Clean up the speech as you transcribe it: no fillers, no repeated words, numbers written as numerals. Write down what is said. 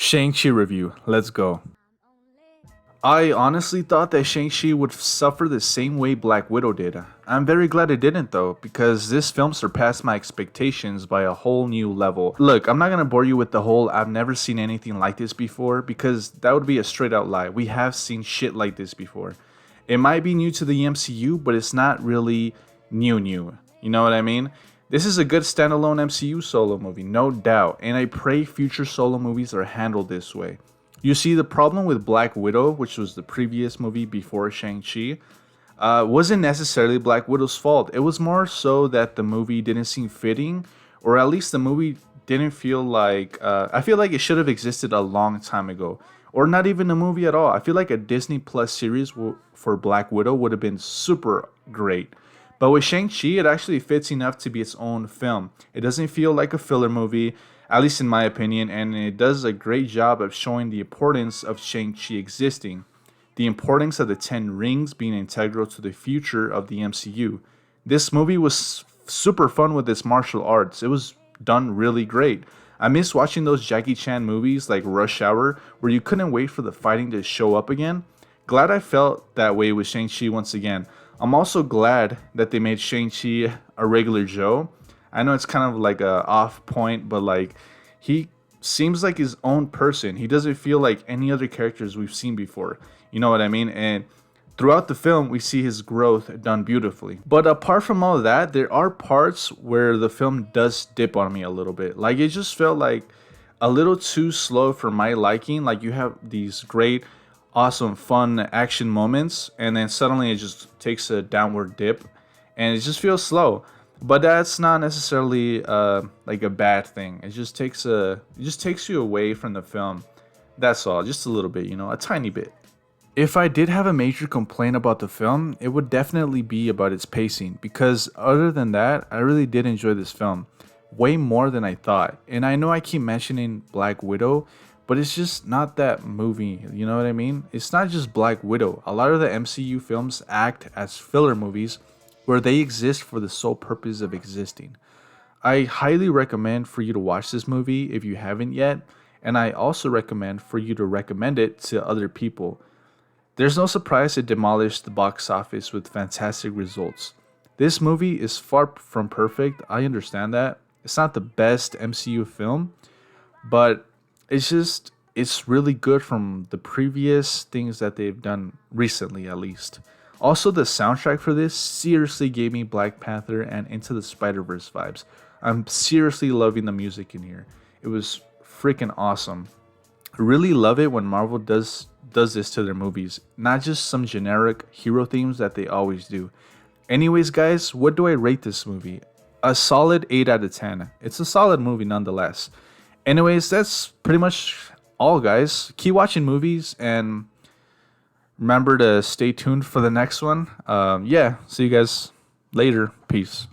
Shang-Chi review. Let's go. I honestly thought that Shang-Chi would suffer the same way Black Widow did. I'm very glad it didn't though, because this film surpassed my expectations by a whole new level. Look, I'm not gonna bore you with the whole I've never seen anything like this before, because that would be a straight out lie. We have seen shit like this before. It might be new to the MCU, but it's not really new. You know what I mean? This is a good standalone MCU solo movie, no doubt, and I pray future solo movies are handled this way. You see, the problem with Black Widow, which was the previous movie before Shang-Chi, wasn't necessarily Black Widow's fault. It was more so that the movie didn't seem fitting, or at least the movie didn't feel like. I feel like it should have existed a long time ago, or not even a movie at all. I feel like a Disney Plus series for Black Widow would have been super great. But with Shang-Chi, it actually fits enough to be its own film. It doesn't feel like a filler movie, at least in my opinion, and it does a great job of showing the importance of Shang-Chi existing, the importance of the Ten Rings being integral to the future of the MCU. This movie was super fun with its martial arts. It was done really great. I miss watching those Jackie Chan movies like Rush Hour, where you couldn't wait for the fighting to show up again. Glad I felt that way with Shang-Chi once again. I'm also glad that they made Shang-Chi a regular Joe. I know it's kind of like a off point, but like he seems like his own person. He doesn't feel like any other characters we've seen before. You know what I mean? And throughout the film, we see his growth done beautifully. But apart from all of that, there are parts where the film does dip on me a little bit. Like it just felt like a little too slow for my liking. Like you have these great, awesome, fun action moments, and then suddenly it just takes a downward dip, and it just feels slow. But that's not necessarily like a bad thing. It just takes you away from the film. That's all, just a little bit, a tiny bit. If I did have a major complaint about the film, it would definitely be about its pacing, because other than that, I really did enjoy this film way more than I thought. And I know I keep mentioning Black Widow, but it's just not that movie, you know what I mean? It's not just Black Widow. A lot of the MCU films act as filler movies where they exist for the sole purpose of existing. I highly recommend for you to watch this movie if you haven't yet, and I also recommend for you to recommend it to other people. There's no surprise it demolished the box office with fantastic results. This movie is far from perfect, I understand that. It's not the best MCU film, but it's really good from the previous things that they've done recently, at least. Also, the soundtrack for this seriously gave me Black Panther and Into the Spider-Verse vibes. I'm seriously loving the music in here. It was freaking awesome. I really love it when Marvel does this to their movies, not just some generic hero themes that they always do. Anyways, guys, what do I rate this movie? A solid 8 out of 10. It's a solid movie nonetheless. Anyways, that's pretty much all, guys. Keep watching movies and remember to stay tuned for the next one. Yeah, see you guys later. Peace.